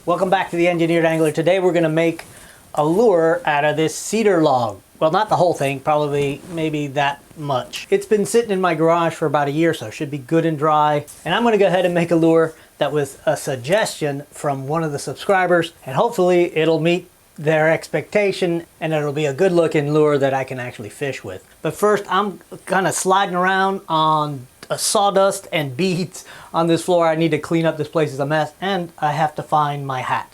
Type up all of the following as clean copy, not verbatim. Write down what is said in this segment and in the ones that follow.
Welcome back to the Engineered Angler. Today we're going to make a lure out of this cedar log. Well, not the whole thing, probably maybe that much. It's been sitting in my garage for about a year, so it should be good and dry. And I'm going to go ahead and make a lure that was a suggestion from one of the subscribers, and hopefully it'll meet their expectation and it'll be a good looking lure that I can actually fish with. But first, I'm kind of sliding around on sawdust and beads on this floor. I need to clean up. This place is a mess, and I have to find my hat.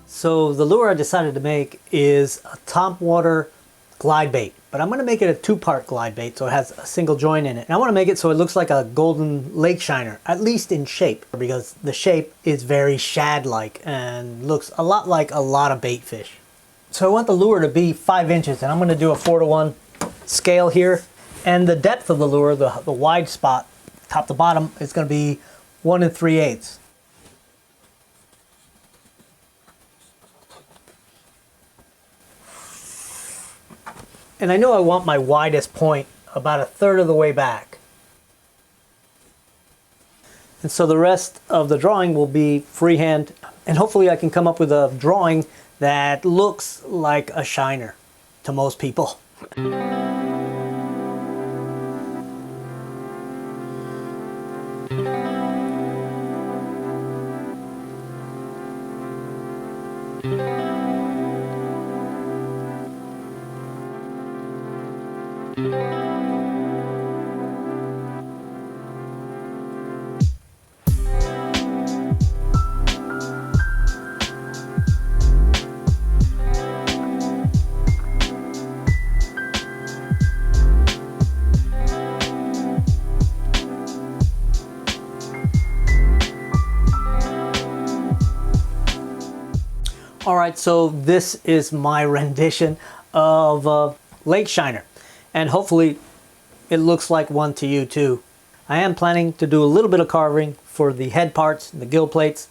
So the lure I decided to make is a topwater glide bait, but I'm going to make it a two-part glide bait, so it has a single joint in it. And I want to make it so it looks like a golden lake shiner, at least in shape, because the shape is very shad-like and looks a lot like a lot of bait fish. So I want the lure to be 5 inches, and I'm going to do a 4:1 scale here. And the depth of the lure, the wide spot, top to bottom, is going to be 1 3/8. And I know I want my widest point about 1/3 of the way back. And so the rest of the drawing will be freehand, and hopefully I can come up with a drawing that looks like a shiner to most people. Alright, so this is my rendition of lake shiner, and hopefully it looks like one to you too. I am planning to do a little bit of carving for the head parts, the gill plates,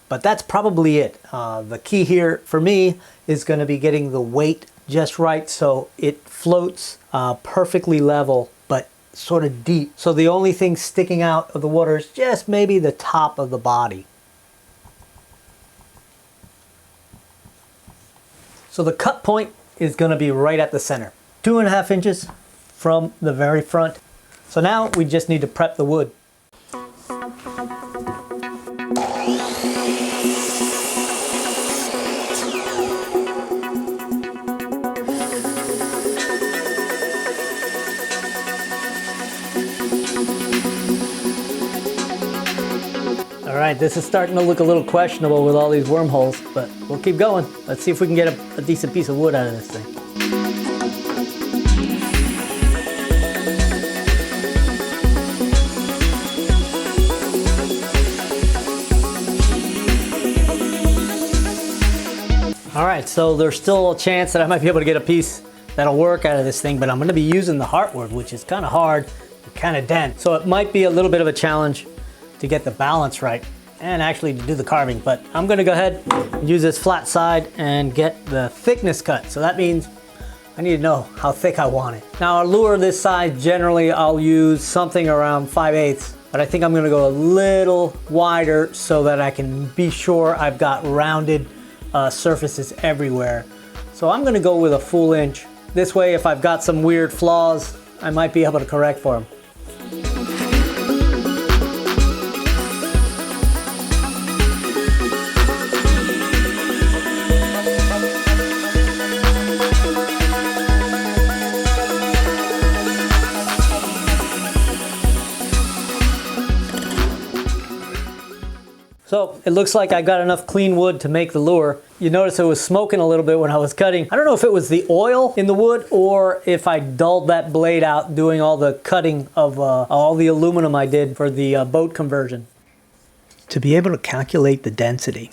but that's probably it. The key here for me is going to be getting the weight just right so it floats perfectly level but sort of deep. So the only thing sticking out of the water is just maybe the top of the body. So the cut point is going to be right at the center, 2.5 inches from the very front. So now we just need to prep the wood. Alright, this is starting to look a little questionable with all these wormholes, but we'll keep going. Let's see if we can get a decent piece of wood out of this thing. Alright, so there's still a chance that I might be able to get a piece that'll work out of this thing, but I'm going to be using the heartwood, which is kind of hard and kind of dense. So it might be a little bit of a challenge to get the balance right and actually to do the carving, but I'm going to go ahead and use this flat side and get the thickness cut. So that means I need to know how thick I want it. Now a lure this size, generally I'll use something around 5/8, but I think I'm going to go a little wider so that I can be sure I've got rounded surfaces everywhere. So I'm going to go with a full inch. This way, if I've got some weird flaws, I might be able to correct for them. So it looks like I got enough clean wood to make the lure. You notice it was smoking a little bit when I was cutting. I don't know if it was the oil in the wood or if I dulled that blade out doing all the cutting of all the aluminum I did for the boat conversion. To be able to calculate the density,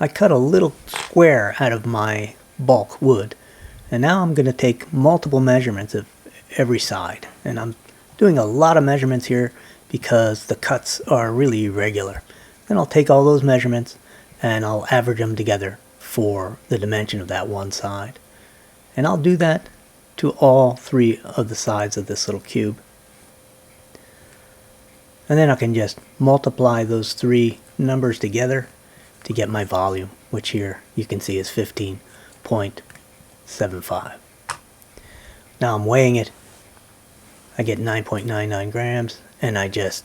I cut a little square out of my bulk wood. And now I'm going to take multiple measurements of every side. And I'm doing a lot of measurements here because the cuts are really irregular. Then I'll take all those measurements and I'll average them together for the dimension of that one side. And I'll do that to all three of the sides of this little cube. And then I can just multiply those three numbers together to get my volume, which here you can see is 15.75. Now I'm weighing it. I get 9.99 grams and I just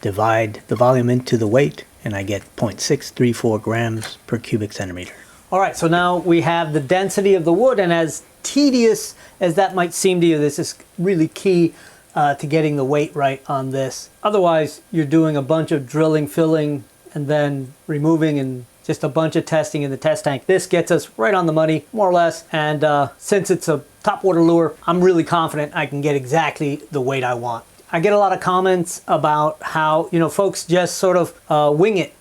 divide the volume into the weight and I get 0.634 grams per cubic centimeter. All right, so now we have the density of the wood, and as tedious as that might seem to you, this is really key to getting the weight right on this. Otherwise, you're doing a bunch of drilling, filling, and then removing and just a bunch of testing in the test tank. This gets us right on the money, more or less, and since it's a topwater lure, I'm really confident I can get exactly the weight I want. I get a lot of comments about how, you know, folks just sort of wing it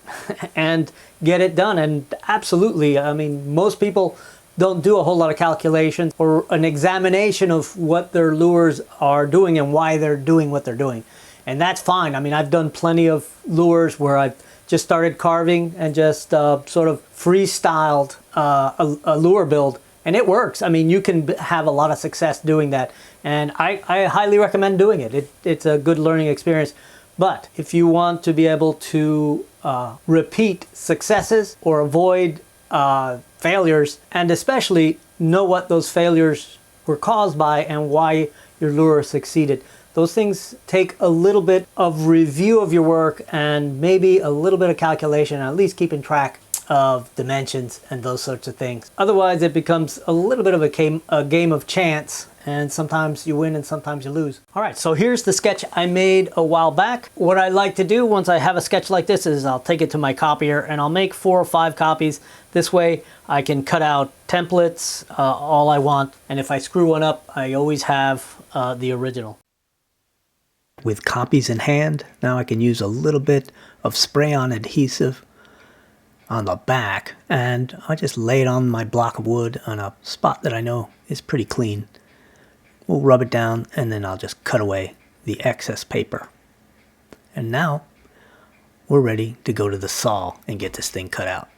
and get it done. And absolutely, I mean, most people don't do a whole lot of calculations or an examination of what their lures are doing and why they're doing what they're doing. And that's fine. I mean, I've done plenty of lures where I've just started carving and just sort of freestyled a lure build. And it works. I mean, you can have a lot of success doing that. And I highly recommend doing it. It's a good learning experience. But if you want to be able to repeat successes or avoid failures, and especially know what those failures were caused by and why your lure succeeded, those things take a little bit of review of your work and maybe a little bit of calculation, at least keeping track of dimensions and those sorts of things. Otherwise, it becomes a little bit of a game of chance, and sometimes you win and sometimes you lose. All right, so here's the sketch I made a while back. What I like to do once I have a sketch like this is I'll take it to my copier and I'll make 4 or 5 copies. This way I can cut out templates all I want, and if I screw one up, I always have the original. With copies in hand, now I can use a little bit of spray-on adhesive on the back, and I'll just lay it on my block of wood on a spot that I know is pretty clean. We'll rub it down and then I'll just cut away the excess paper. And now we're ready to go to the saw and get this thing cut out.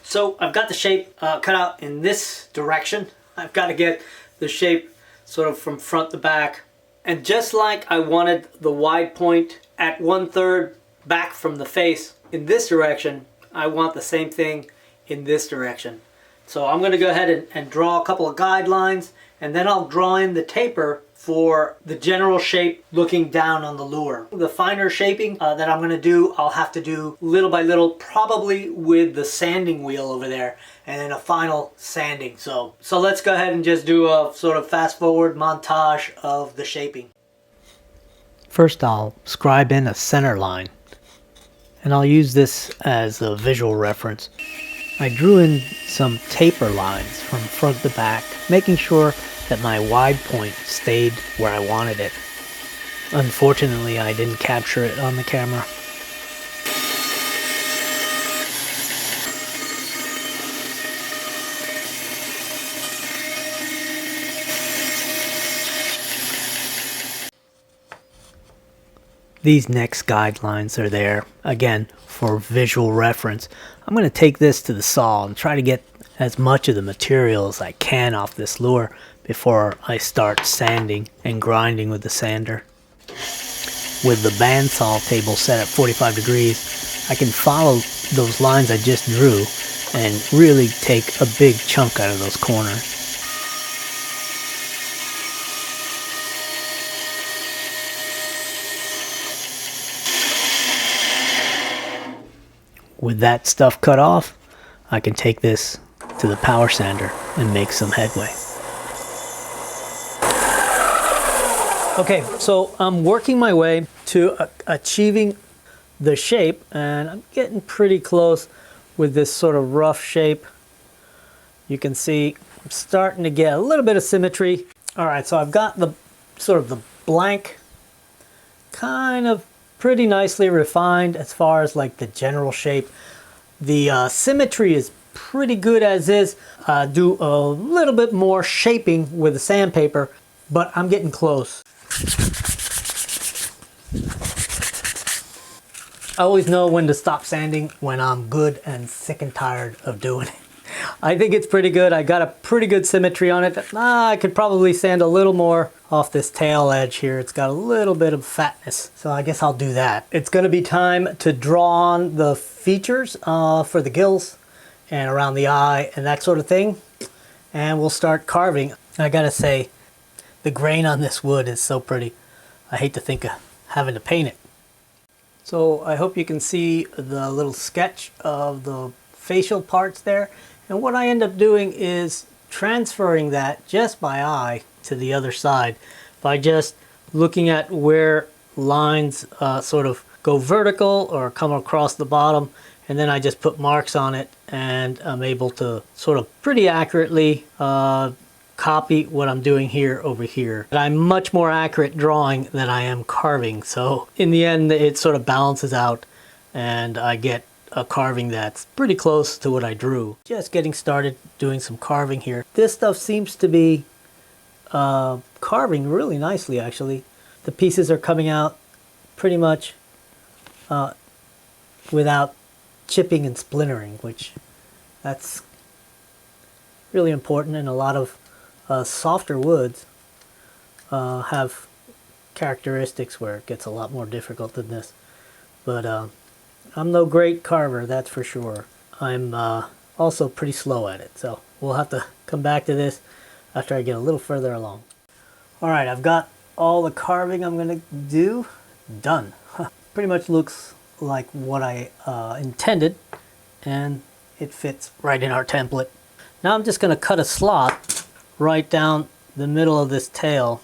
So I've got the shape cut out in this direction. I've got to get the shape sort of from front to back. And just like I wanted the wide point at 1/3 back from the face in this direction, I want the same thing in this direction. So I'm going to go ahead and draw a couple of guidelines, and then I'll draw in the taper for the general shape looking down on the lure. The finer shaping that I'm going to do, I'll have to do little by little, probably with the sanding wheel over there, and then a final sanding. So let's go ahead and just do a sort of fast forward montage of the shaping. First I'll scribe in a center line, and I'll use this as a visual reference. I drew in some taper lines from front to back, making sure that my wide point stayed where I wanted it. Unfortunately, I didn't capture it on the camera. These next guidelines are there, again, for visual reference. I'm going to take this to the saw and try to get as much of the material as I can off this lure before I start sanding and grinding with the sander. With the bandsaw table set at 45 degrees, I can follow those lines I just drew and really take a big chunk out of those corners. With that stuff cut off, I can take this to the power sander and make some headway. Okay, so I'm working my way to achieving the shape, and I'm getting pretty close with this sort of rough shape. You can see I'm starting to get a little bit of symmetry. All right, so I've got the sort of the blank kind of pretty nicely refined as far as like the general shape. The symmetry is pretty good as is. Do a little bit more shaping with the sandpaper, but I'm getting close. I always know when to stop sanding when I'm good and sick and tired of doing it. I think it's pretty good. I got a pretty good symmetry on it. I could probably sand a little more off this tail edge here. It's got a little bit of fatness, so I guess I'll do that. It's going to be time to draw on the features for the gills and around the eye and that sort of thing, and we'll start carving. I gotta say, the grain on this wood is so pretty. I hate to think of having to paint it. So I hope you can see the little sketch of the facial parts there. And what I end up doing is transferring that just by eye to the other side by just looking at where lines sort of go vertical or come across the bottom, and then I just put marks on it, and I'm able to sort of pretty accurately copy what I'm doing here over here. But I'm much more accurate drawing than I am carving, so in the end it sort of balances out and I get a carving that's pretty close to what I drew. Just getting started doing some carving here. This stuff seems to be carving really nicely, actually. The pieces are coming out pretty much without chipping and splintering, which that's really important. And a lot of softer woods have characteristics where it gets a lot more difficult than this. But I'm no great carver, that's for sure. I'm also pretty slow at it, so we'll have to come back to this after I get a little further along. Alright, I've got all the carving I'm going to do done. Pretty much looks like what I intended, and it fits right in our template. Now I'm just going to cut a slot right down the middle of this tail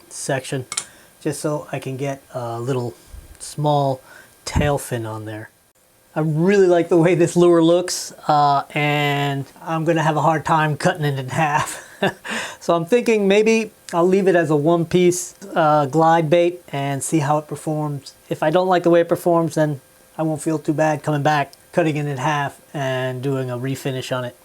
section, just so I can get a little small tail fin on there. I really like the way this lure looks, and I'm gonna have a hard time cutting it in half. So I'm thinking maybe I'll leave it as a one-piece glide bait and see how it performs. If I don't like the way it performs, then I won't feel too bad coming back, cutting it in half and doing a refinish on it.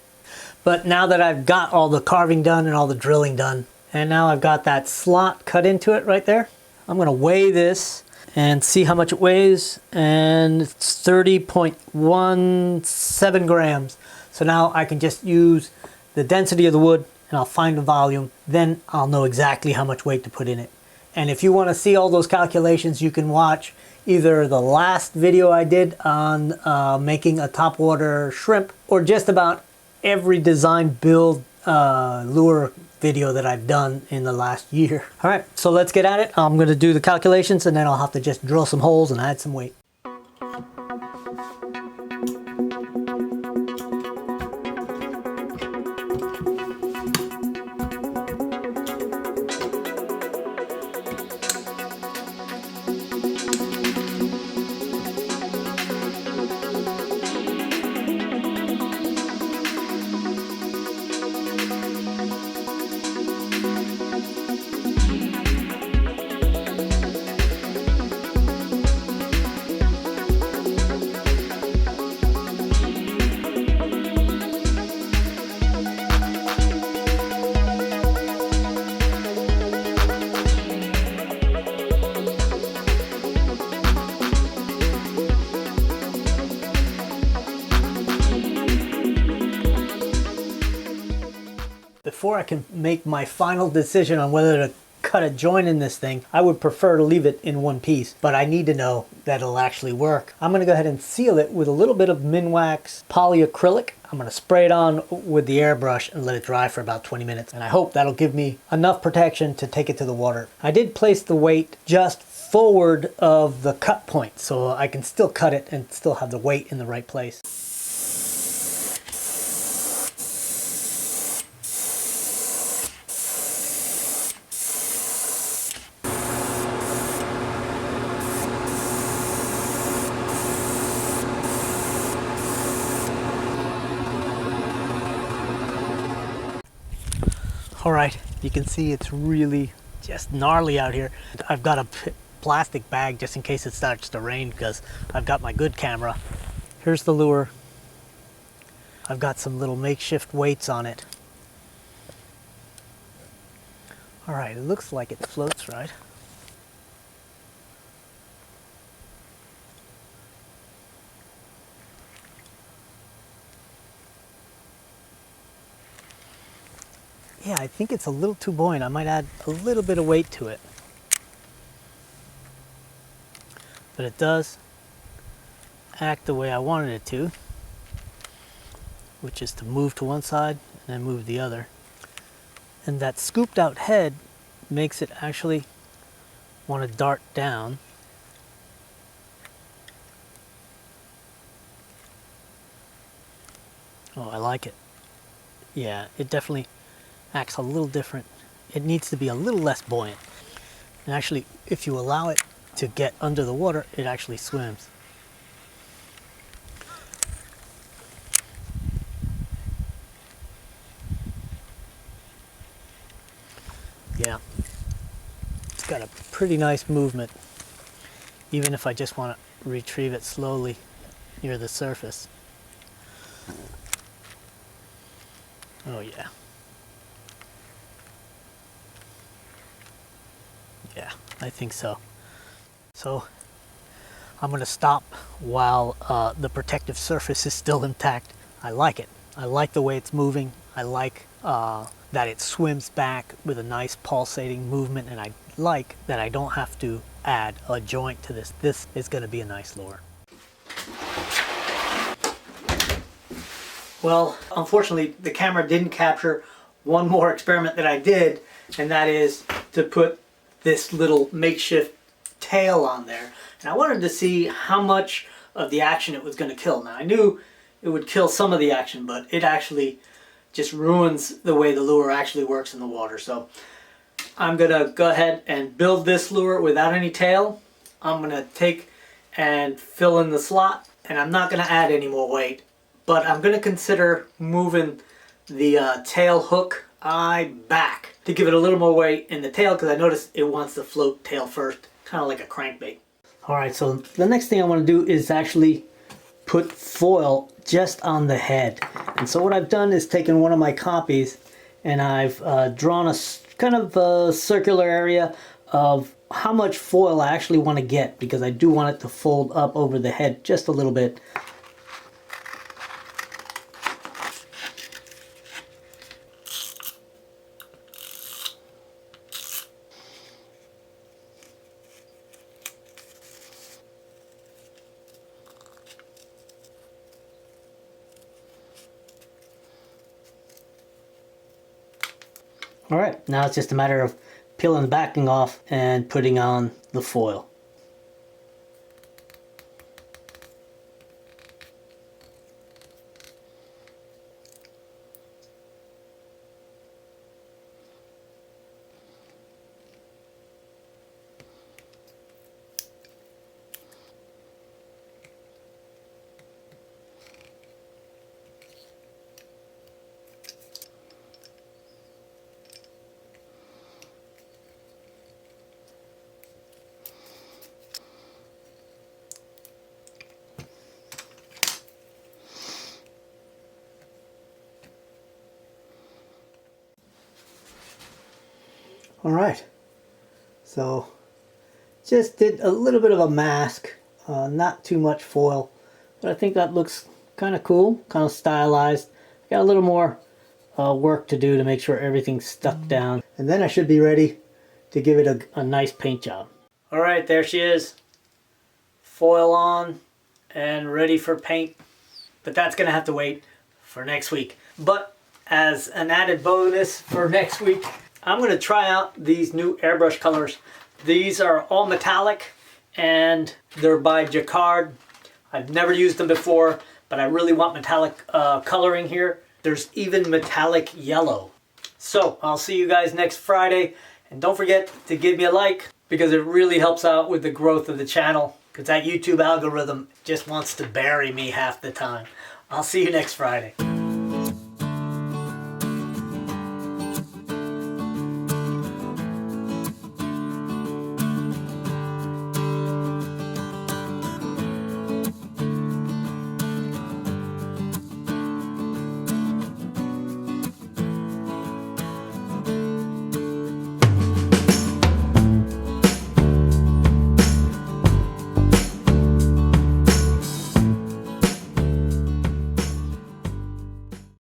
But now that I've got all the carving done and all the drilling done, and now I've got that slot cut into it right there, I'm gonna weigh this and see how much it weighs, and it's 30.17 grams. So now I can just use the density of the wood and I'll find the volume, then I'll know exactly how much weight to put in it. And if you want to see all those calculations, you can watch either the last video I did on making a topwater shrimp, or just about every design build lure video that I've done in the last year. All right, so let's get at it. I'm going to do the calculations and then I'll have to just drill some holes and add some weight. before I can make my final decision on whether to cut a joint in this thing, I would prefer to leave it in one piece, but I need to know that it'll actually work. I'm going to go ahead and seal it with a little bit of Minwax polyacrylic. I'm going to spray it on with the airbrush and let it dry for about 20 minutes, and I hope that'll give me enough protection to take it to the water. I did place the weight just forward of the cut point, so I can still cut it and still have the weight in the right place. All right, you can see it's really just gnarly out here. I've got a plastic bag just in case it starts to rain because I've got my good camera. Here's the lure. I've got some little makeshift weights on it. All right, it looks like it floats right. Yeah, I think it's a little too buoyant. I might add a little bit of weight to it. But it does act the way I wanted it to, which is to move to one side and then move the other. And that scooped out head makes it actually want to dart down. Oh, I like it. Yeah, it definitely acts a little different. It needs to be a little less buoyant. And actually, if you allow it to get under the water, it actually swims. Yeah, it's got a pretty nice movement, even if I just want to retrieve it slowly near the surface. Oh yeah. Yeah, I think so. So I'm going to stop while the protective surface is still intact. I like it. I like the way it's moving. I like that it swims back with a nice pulsating movement, and I like that I don't have to add a joint to this. This is going to be a nice lure. Well, unfortunately, the camera didn't capture one more experiment that I did, and that is to put this little makeshift tail on there. And I wanted to see how much of the action it was going to kill. Now, I knew it would kill some of the action, but it actually just ruins the way the lure actually works in the water. So I'm going to go ahead and build this lure without any tail. I'm going to take and fill in the slot, and I'm not going to add any more weight. But I'm going to consider moving the tail hook eye back to give it a little more weight in the tail, because I noticed it wants to float tail first, kind of like a crankbait. Alright, so the next thing I want to do is actually put foil just on the head. And so what I've done is taken one of my copies and I've drawn a kind of a circular area of how much foil I actually want to get, because I do want it to fold up over the head just a little bit. Alright, now it's just a matter of peeling the backing off and putting on the foil. Alright, so just did a little bit of a mask, not too much foil, but I think that looks kind of cool, kind of stylized. Got a little more work to do to make sure everything's stuck down. And then I should be ready to give it a nice paint job. All right, there she is. Foil on and ready for paint. But that's gonna have to wait for next week. But as an added bonus for next week, I'm gonna try out these new airbrush colors. These are all metallic and they're by Jacquard. I've never used them before, but I really want metallic coloring here. There's even metallic yellow. So I'll see you guys next Friday. And don't forget to give me a like because it really helps out with the growth of the channel. Because that YouTube algorithm just wants to bury me half the time. I'll see you next Friday.